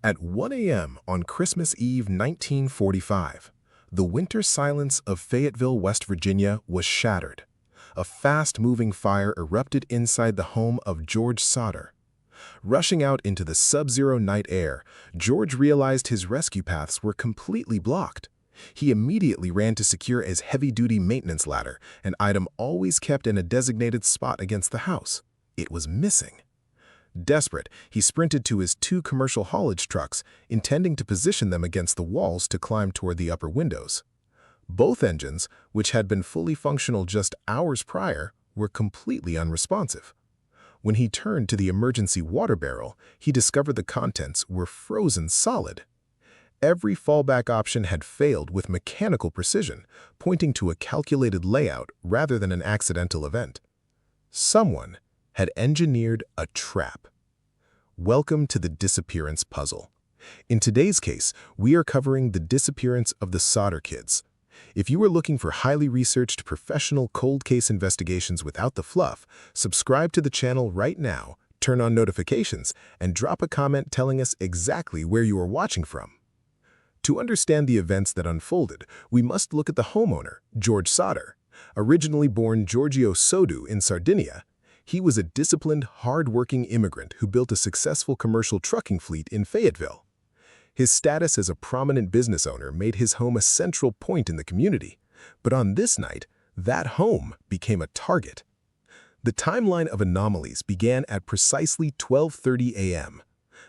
At 1 a.m. on Christmas Eve 1945, the winter silence of Fayetteville, West Virginia was shattered. A fast-moving fire erupted inside the home of George Sodder. Rushing out into the sub-zero night air, George realized his rescue paths were completely blocked. He immediately ran to secure his heavy-duty maintenance ladder, an item always kept in a designated spot against the house. It was missing. Desperate, he sprinted to his two commercial haulage trucks, intending to position them against the walls to climb toward the upper windows. Both engines, which had been fully functional just hours prior, were completely unresponsive. When he turned to the emergency water barrel, he discovered the contents were frozen solid. Every fallback option had failed with mechanical precision, pointing to a calculated layout rather than an accidental event. Someone had engineered a trap. Welcome to the disappearance puzzle. In today's case, we are covering the disappearance of the Sodder kids. If you are looking for highly researched professional cold case investigations without the fluff, subscribe to the channel right now, turn on notifications, and drop a comment telling us exactly where you are watching from. To understand the events that unfolded, we must look at the homeowner, George Sodder. Originally born Giorgio Sodder in Sardinia, he was a disciplined, hard-working immigrant who built a successful commercial trucking fleet in Fayetteville. His status as a prominent business owner made his home a central point in the community. But on this night, that home became a target. The timeline of anomalies began at precisely 12:30 a.m.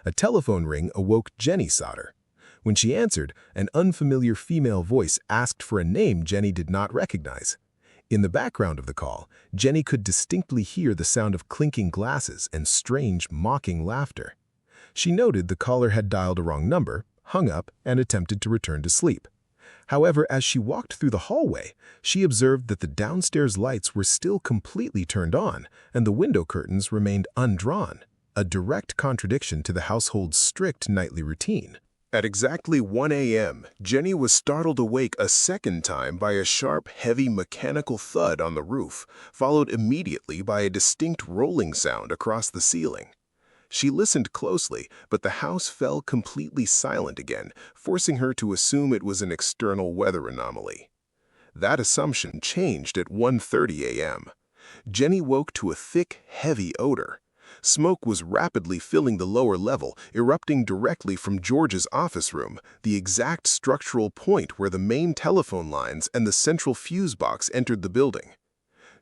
A telephone ring awoke Jenny Sodder. When she answered, an unfamiliar female voice asked for a name Jenny did not recognize. In the background of the call, Jenny could distinctly hear the sound of clinking glasses and strange, mocking laughter. She noted the caller had dialed a wrong number, hung up, and attempted to return to sleep. However, as she walked through the hallway, she observed that the downstairs lights were still completely turned on and the window curtains remained undrawn, a direct contradiction to the household's strict nightly routine. At exactly 1 a.m., Jenny was startled awake a second time by a sharp, heavy mechanical thud on the roof, followed immediately by a distinct rolling sound across the ceiling. She listened closely, but the house fell completely silent again, forcing her to assume it was an external weather anomaly. That assumption changed at 1:30 a.m. Jenny woke to a thick, heavy odor. Smoke was rapidly filling the lower level, erupting directly from George's office room, the exact structural point where the main telephone lines and the central fuse box entered the building.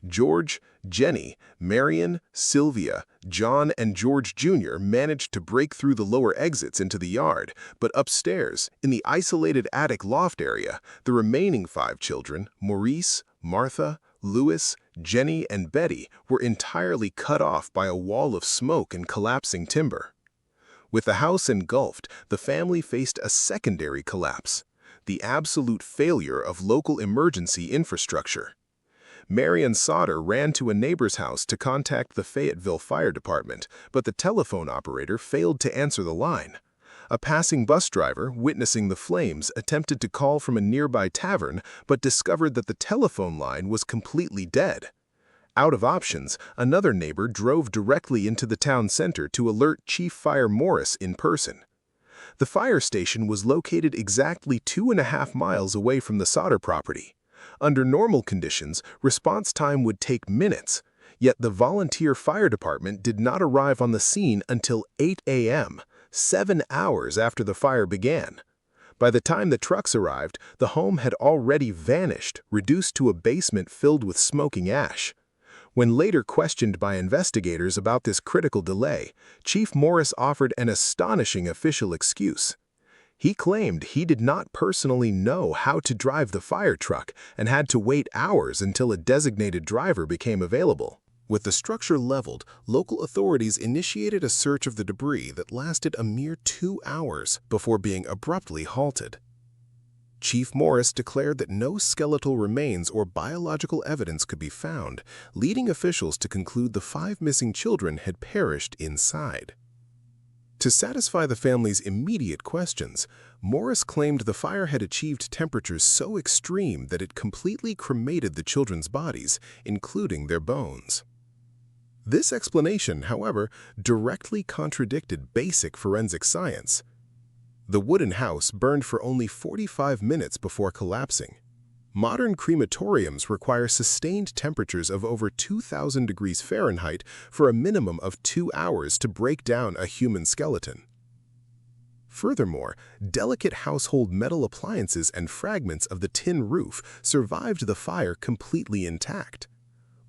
George, Jenny, Marion, Sylvia, John, and George Jr. managed to break through the lower exits into the yard, but upstairs, in the isolated attic loft area, the remaining 5 children, Maurice, Martha, Louis, Jenny, and Betty, were entirely cut off by a wall of smoke and collapsing timber. With the house engulfed, the family faced a secondary collapse, the absolute failure of local emergency infrastructure. Marion Sodder ran to a neighbor's house to contact the Fayetteville Fire Department, but the telephone operator failed to answer the line. A passing bus driver, witnessing the flames, attempted to call from a nearby tavern, but discovered that the telephone line was completely dead. Out of options, another neighbor drove directly into the town center to alert Chief Fire Morris in person. The fire station was located exactly 2.5 miles away from the Sodder property. Under normal conditions, response time would take minutes, yet the volunteer fire department did not arrive on the scene until 8 a.m., 7 hours after the fire began. By the time the trucks arrived, the home had already vanished, reduced to a basement filled with smoking ash. When later questioned by investigators about this critical delay, Chief Morris offered an astonishing official excuse. He claimed he did not personally know how to drive the fire truck and had to wait hours until a designated driver became available. With the structure leveled, local authorities initiated a search of the debris that lasted a mere 2 hours before being abruptly halted. Chief Morris declared that no skeletal remains or biological evidence could be found, leading officials to conclude the 5 missing children had perished inside. To satisfy the family's immediate questions, Morris claimed the fire had achieved temperatures so extreme that it completely cremated the children's bodies, including their bones. This explanation, however, directly contradicted basic forensic science. The wooden house burned for only 45 minutes before collapsing. Modern crematoriums require sustained temperatures of over 2,000 degrees Fahrenheit for a minimum of 2 hours to break down a human skeleton. Furthermore, delicate household metal appliances and fragments of the tin roof survived the fire completely intact.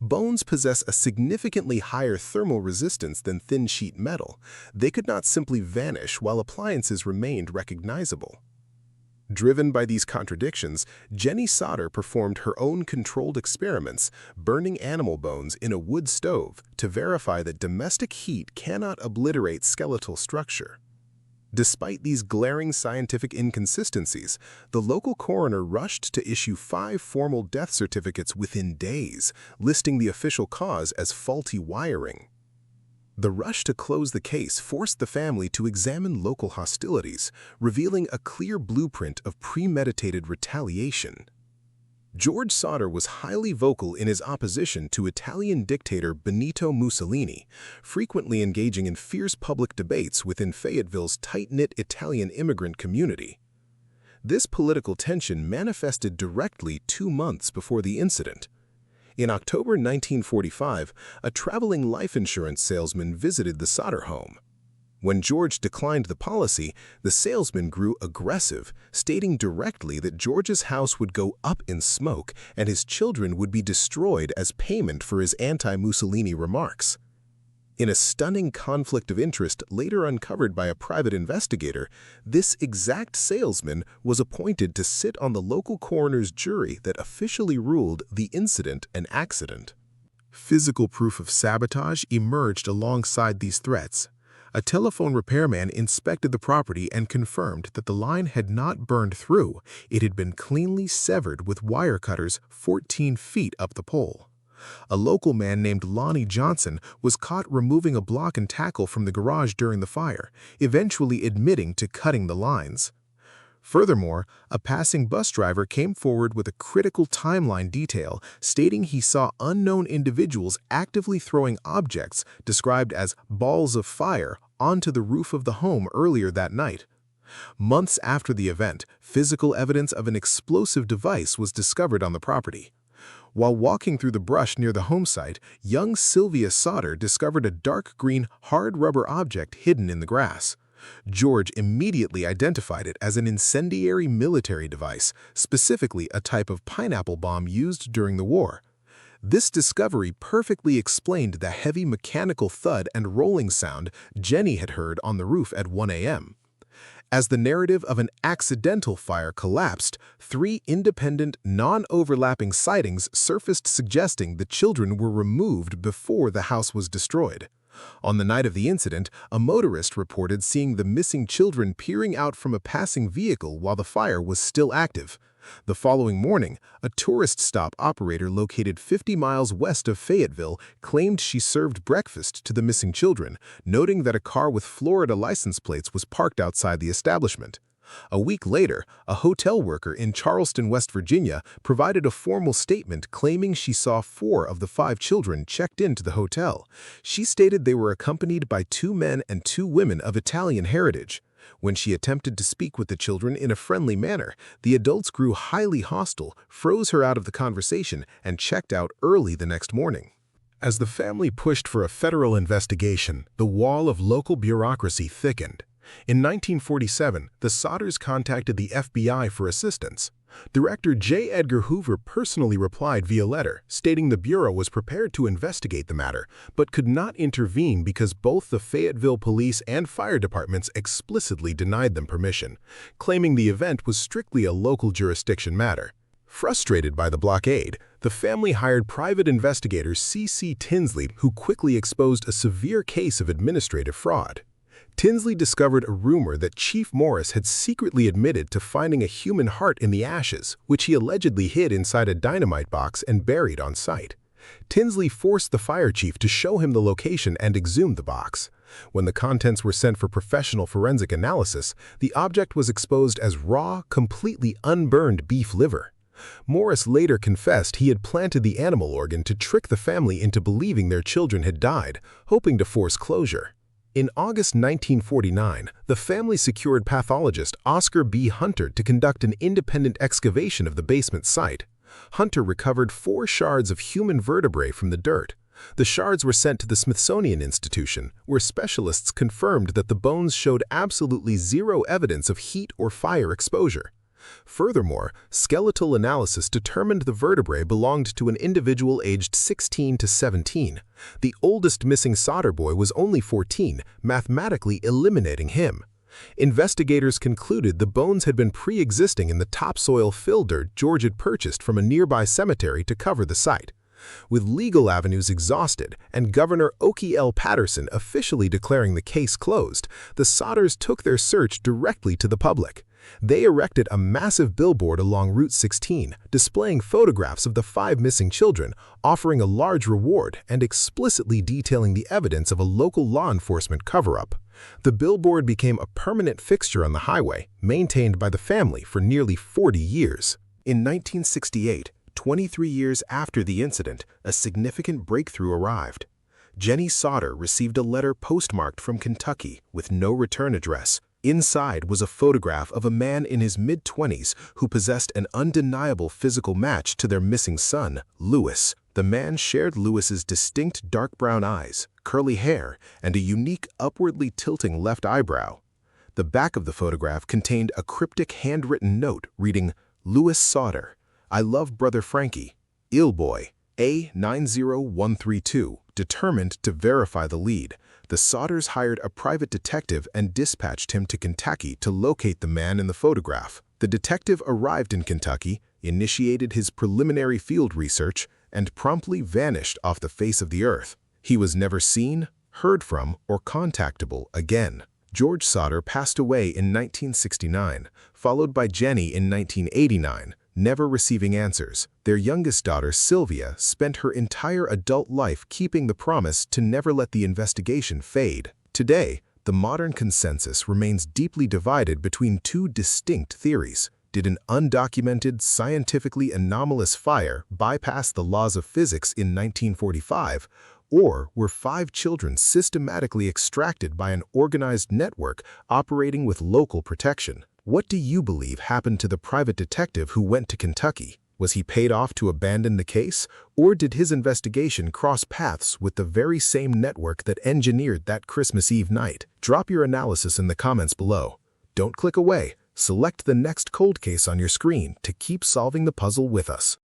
Bones possess a significantly higher thermal resistance than thin sheet metal. They could not simply vanish while appliances remained recognizable. Driven by these contradictions, Jenny Sodder performed her own controlled experiments, burning animal bones in a wood stove to verify that domestic heat cannot obliterate skeletal structure. Despite these glaring scientific inconsistencies, the local coroner rushed to issue 5 formal death certificates within days, listing the official cause as faulty wiring. The rush to close the case forced the family to examine local hostilities, revealing a clear blueprint of premeditated retaliation. George Sodder was highly vocal in his opposition to Italian dictator Benito Mussolini, frequently engaging in fierce public debates within Fayetteville's tight-knit Italian immigrant community. This political tension manifested directly 2 months before the incident. In October 1945, a traveling life insurance salesman visited the Sodder home. When George declined the policy, the salesman grew aggressive, stating directly that George's house would go up in smoke and his children would be destroyed as payment for his anti-Mussolini remarks. In a stunning conflict of interest later uncovered by a private investigator, this exact salesman was appointed to sit on the local coroner's jury that officially ruled the incident an accident. Physical proof of sabotage emerged alongside these threats. A telephone repairman inspected the property and confirmed that the line had not burned through. It had been cleanly severed with wire cutters 14 feet up the pole. A local man named Lonnie Johnson was caught removing a block and tackle from the garage during the fire, eventually admitting to cutting the lines. Furthermore, a passing bus driver came forward with a critical timeline detail, stating he saw unknown individuals actively throwing objects, described as balls of fire, onto the roof of the home earlier that night. Months after the event, physical evidence of an explosive device was discovered on the property. While walking through the brush near the home site, young Sylvia Sodder discovered a dark green, hard rubber object hidden in the grass. George immediately identified it as an incendiary military device, specifically a type of pineapple bomb used during the war. This discovery perfectly explained the heavy mechanical thud and rolling sound Jenny had heard on the roof at 1 a.m. As the narrative of an accidental fire collapsed, 3 independent, non-overlapping sightings surfaced suggesting the children were removed before the house was destroyed. On the night of the incident, a motorist reported seeing the missing children peering out from a passing vehicle while the fire was still active. The following morning, a tourist stop operator located 50 miles west of Fayetteville claimed she served breakfast to the missing children, noting that a car with Florida license plates was parked outside the establishment. A week later, a hotel worker in Charleston, West Virginia, provided a formal statement claiming she saw 4 of the 5 children checked into the hotel. She stated they were accompanied by 2 men and 2 women of Italian heritage. When she attempted to speak with the children in a friendly manner, the adults grew highly hostile, froze her out of the conversation, and checked out early the next morning. As the family pushed for a federal investigation, the wall of local bureaucracy thickened. In 1947, the Sodders contacted the FBI for assistance. Director J. Edgar Hoover personally replied via letter, stating the Bureau was prepared to investigate the matter, but could not intervene because both the Fayetteville Police and Fire Departments explicitly denied them permission, claiming the event was strictly a local jurisdiction matter. Frustrated by the blockade, the family hired private investigator C.C. Tinsley, who quickly exposed a severe case of administrative fraud. Tinsley discovered a rumor that Chief Morris had secretly admitted to finding a human heart in the ashes, which he allegedly hid inside a dynamite box and buried on site. Tinsley forced the fire chief to show him the location and exhumed the box. When the contents were sent for professional forensic analysis, the object was exposed as raw, completely unburned beef liver. Morris later confessed he had planted the animal organ to trick the family into believing their children had died, hoping to force closure. In August 1949, the family secured pathologist Oscar B. Hunter to conduct an independent excavation of the basement site. Hunter recovered 4 shards of human vertebrae from the dirt. The shards were sent to the Smithsonian Institution, where specialists confirmed that the bones showed absolutely zero evidence of heat or fire exposure. Furthermore, skeletal analysis determined the vertebrae belonged to an individual aged 16 to 17. The oldest missing Sodder boy was only 14, mathematically eliminating him. Investigators concluded the bones had been pre-existing in the topsoil fill dirt George had purchased from a nearby cemetery to cover the site. With legal avenues exhausted and Governor Oki L. Patterson officially declaring the case closed, the Sodders took their search directly to the public. They erected a massive billboard along Route 16, displaying photographs of the 5 missing children, offering a large reward and explicitly detailing the evidence of a local law enforcement cover-up. The billboard became a permanent fixture on the highway, maintained by the family for nearly 40 years. In 1968, 23 years after the incident, a significant breakthrough arrived. Jenny Sodder received a letter postmarked from Kentucky with no return address. Inside was a photograph of a man in his mid-20s who possessed an undeniable physical match to their missing son, Lewis. The man shared Lewis's distinct dark brown eyes, curly hair, and a unique upwardly tilting left eyebrow. The back of the photograph contained a cryptic handwritten note reading, "Lewis Sodder, I love brother Frankie, ill boy, A90132." Determined to verify the lead, the Sodders hired a private detective and dispatched him to Kentucky to locate the man in the photograph. The detective arrived in Kentucky, initiated his preliminary field research, and promptly vanished off the face of the earth. He was never seen, heard from, or contactable again. George Sodder passed away in 1969, followed by Jenny in 1989, never receiving answers. Their youngest daughter, Sylvia, spent her entire adult life keeping the promise to never let the investigation fade. Today, the modern consensus remains deeply divided between 2 distinct theories. Did an undocumented, scientifically anomalous fire bypass the laws of physics in 1945, or were 5 children systematically extracted by an organized network operating with local protection? What do you believe happened to the private detective who went to Kentucky? Was he paid off to abandon the case, or did his investigation cross paths with the very same network that engineered that Christmas Eve night? Drop your analysis in the comments below. Don't click away. Select the next cold case on your screen to keep solving the puzzle with us.